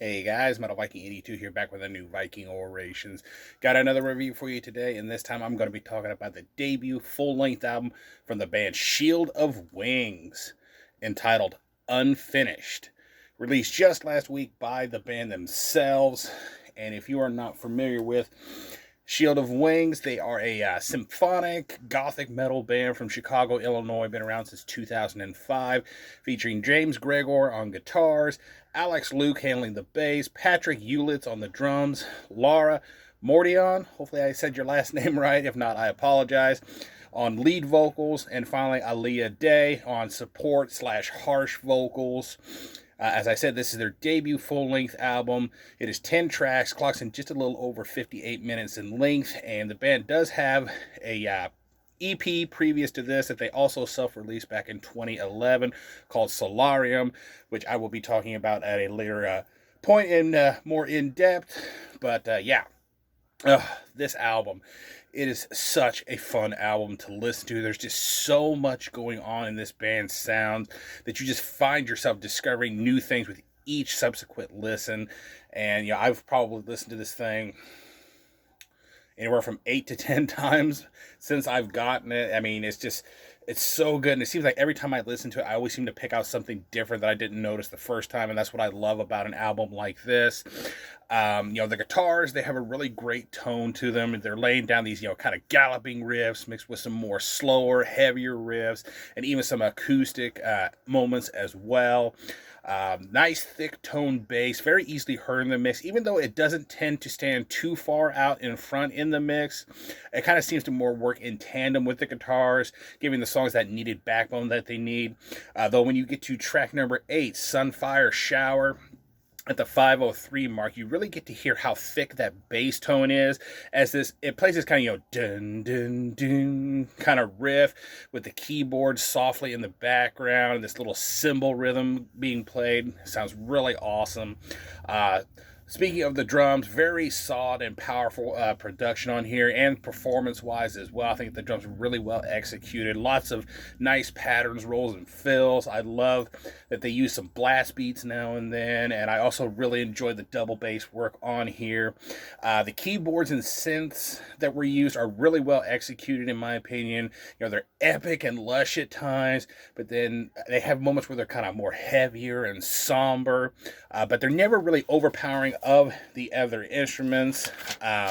Hey guys, Metal Viking 82 here, back with a new Viking Orations. Got another review for you today, and this time I'm going to be talking about the debut full-length album from the band Shield of Wings, entitled Unfinished. Released just last week by the band themselves, and if you are not familiar with Shield of Wings, they are a symphonic gothic metal band from Chicago, Illinois. Been around since 2005, featuring James Gregor on guitars, Alex Luke handling the bass, Patrick Ulitz on the drums, Laura Mordion, hopefully I said your last name right, if not I apologize, on lead vocals, and finally Aaliyah Day on support slash harsh vocals. As I said, this is their debut full-length album. It is 10 tracks, clocks in just a little over 58 minutes in length, and the band does have a EP previous to this that they also self-released back in 2011 called Solarium, which I will be talking about at a later point in more in-depth. But yeah, this album, it is such a fun album to listen to. There's just so much going on in this band's sound that you just find yourself discovering new things with each subsequent listen. And I've probably listened to this thing anywhere from 8 to 10 times since I've gotten it. I mean, it's so good, and it seems like every time I listen to it, I always seem to pick out something different that I didn't notice the first time, and that's what I love about an album like this. The guitars, they have a really great tone to them. They're laying down these, kind of galloping riffs mixed with some more slower, heavier riffs, and even some acoustic moments as well. Nice thick tone bass, very easily heard in the mix, even though it doesn't tend to stand too far out in front in the mix. It kind of seems to more work in tandem with the guitars, giving the songs that needed backbone that they need. Though when you get to track number 8, Sunfire Shower, at the 5:03 mark, you really get to hear how thick that bass tone is, as it plays this kind of dun dun dun kind of riff with the keyboard softly in the background and this little cymbal rhythm being played. It sounds really awesome. Speaking of the drums, very solid and powerful production on here, and performance-wise as well. I think the drums are really well executed. Lots of nice patterns, rolls, and fills. I love that they use some blast beats now and then, and I also really enjoy the double bass work on here. The keyboards and synths that were used are really well executed, in my opinion. They're epic and lush at times, but then they have moments where they're kind of more heavier and somber, but they're never really overpowering of the other instruments. They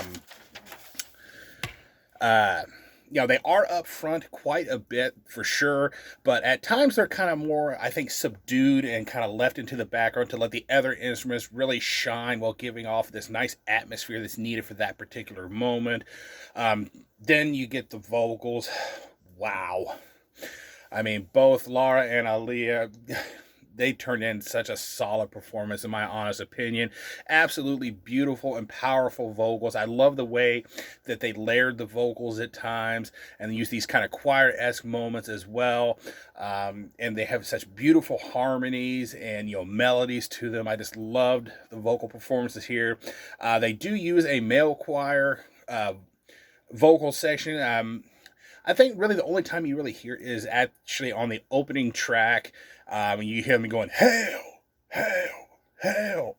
are up front quite a bit for sure, but at times they're kind of more, I think, subdued and kind of left into the background to let the other instruments really shine while giving off this nice atmosphere that's needed for that particular moment. Then you get the vocals. Wow. I mean, both Laura and Aaliyah, they turned in such a solid performance, in my honest opinion. Absolutely beautiful and powerful vocals. I love the way that they layered the vocals at times and use these kind of choir-esque moments as well. And they have such beautiful harmonies and melodies to them. I just loved the vocal performances here. They do use a male choir vocal section. I think really the only time you really hear it is actually on the opening track. You hear them going, "Hail, hail, hail."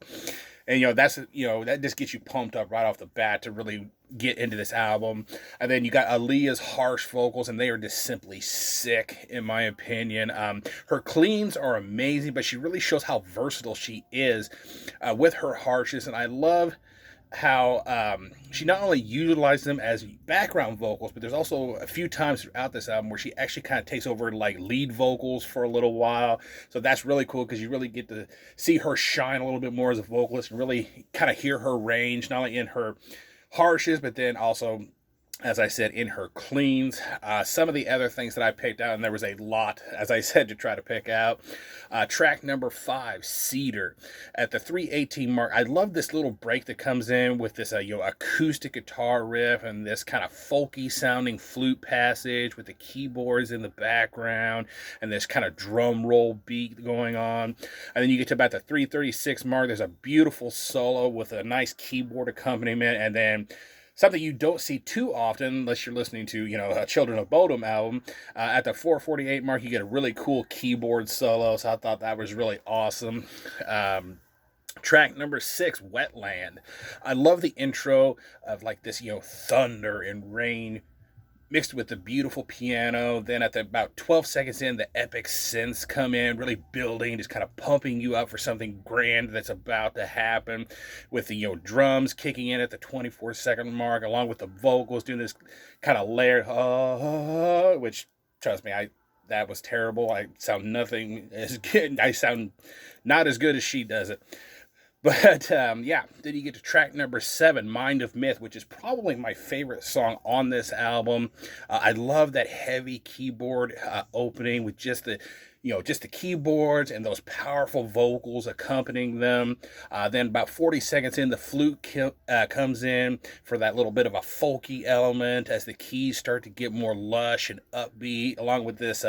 And, that just gets you pumped up right off the bat to really get into this album. And then you got Aaliyah's harsh vocals, and they are just simply sick, in my opinion. Her cleans are amazing, but she really shows how versatile she is with her harshness. And I love how she not only utilizes them as background vocals, but there's also a few times throughout this album where she actually kind of takes over like lead vocals for a little while. So that's really cool because you really get to see her shine a little bit more as a vocalist and really kind of hear her range, not only in her harshness, but then also, as I said, in her cleans. Some of the other things that I picked out, and there was a lot, as I said, to try to pick out. Track number 5, Cedar. At the 3:18 mark, I love this little break that comes in with this acoustic guitar riff and this kind of folky sounding flute passage with the keyboards in the background and this kind of drum roll beat going on. And then you get to about the 3:36 mark. There's a beautiful solo with a nice keyboard accompaniment, and then something you don't see too often unless you're listening to, a Children of Bodom album. At the 4:48 mark, you get a really cool keyboard solo, so I thought that was really awesome. Track number 6, Wetland. I love the intro of like this, thunder and rain mixed with the beautiful piano. Then at about 12 seconds in, the epic synths come in, really building, just kind of pumping you up for something grand that's about to happen. With the drums kicking in at the 24-second mark, along with the vocals doing this kind of layered, which trust me, I that was terrible. I sound nothing as good. I sound not as good as she does it. But yeah, then you get to track number 7, Mind of Myth, which is probably my favorite song on this album. I love that heavy keyboard opening with just the keyboards and those powerful vocals accompanying them. Then about 40 seconds in, the flute comes in for that little bit of a folky element as the keys start to get more lush and upbeat, along with this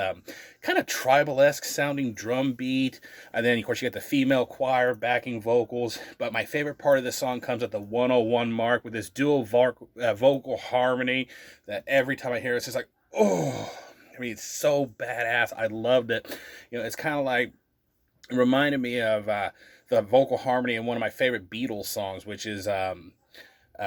kind of tribal-esque sounding drum beat. And then, of course, you get the female choir backing vocals. But my favorite part of this song comes at the 101 mark with this dual vocal harmony that every time I hear it's just like, oh, I mean, it's so badass. I loved it. It's kind of like, it reminded me of the vocal harmony in one of my favorite Beatles songs, which is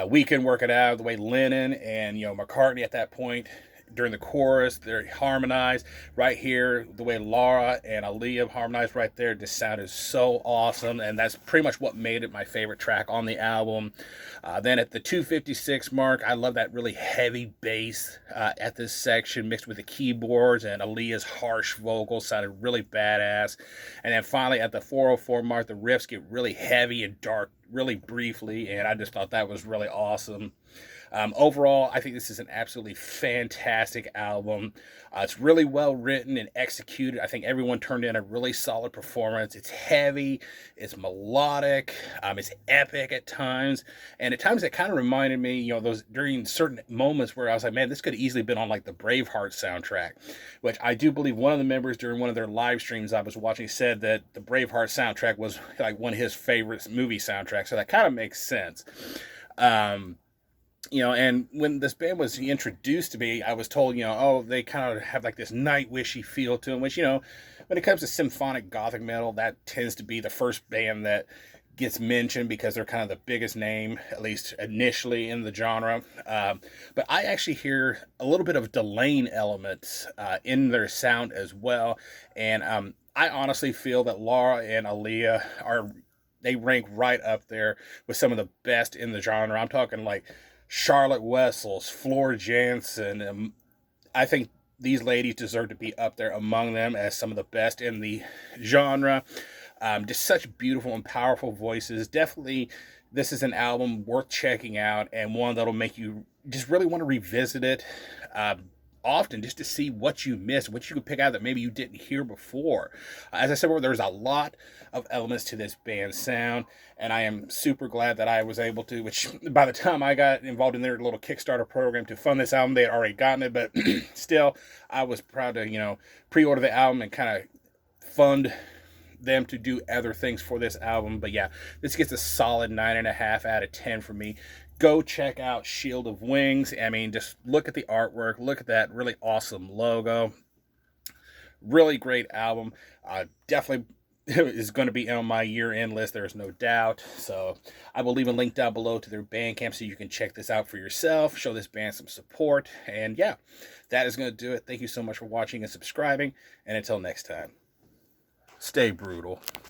We Can Work It Out, the way Lennon and, McCartney at that point during the chorus, they're harmonized. Right here, the way Laura and Aaliyah harmonized right there just sounded so awesome, and that's pretty much what made it my favorite track on the album. Then at the 256 mark, I love that really heavy bass at this section mixed with the keyboards, and Aaliyah's harsh vocals sounded really badass. And then finally at the 404 mark, the riffs get really heavy and dark really briefly, and I just thought that was really awesome. Overall, I think this is an absolutely fantastic album. It's really well written and executed. I think everyone turned in a really solid performance. It's heavy, it's melodic, it's epic at times, and at times it kind of reminded me, those during certain moments where I was like, man, this could have easily been on like the Braveheart soundtrack, which I do believe one of the members during one of their live streams I was watching said that the Braveheart soundtrack was like one of his favorite movie soundtracks, so that kind of makes sense. And when this band was introduced to me, I was told, oh, they kind of have like this Nightwishy feel to them, which, when it comes to symphonic gothic metal, that tends to be the first band that gets mentioned because they're kind of the biggest name, at least initially in the genre. But I actually hear a little bit of Delane elements in their sound as well. And I honestly feel that Laura and Aaliyah they rank right up there with some of the best in the genre. I'm talking like Charlotte Wessels, Floor Jansen. I think these ladies deserve to be up there among them as some of the best in the genre. Just such beautiful and powerful voices. Definitely, this is an album worth checking out and one that'll make you just really want to revisit it often just to see what you missed, what you could pick out that maybe you didn't hear before. As I said before, there's a lot of elements to this band's sound, and I am super glad that I was able to, which by the time I got involved in their little Kickstarter program to fund this album, they had already gotten it, but still, I was proud to, pre-order the album and kind of fund them to do other things for this album. But yeah, this gets a solid 9.5 out of 10 for me. Go check out Shield of Wings. I mean, just look at the artwork. Look at that really awesome logo. Really great album. Definitely is going to be on my year-end list. There is no doubt. So I will leave a link down below to their Bandcamp so you can check this out for yourself. Show this band some support. And yeah, that is going to do it. Thank you so much for watching and subscribing. And until next time, stay brutal.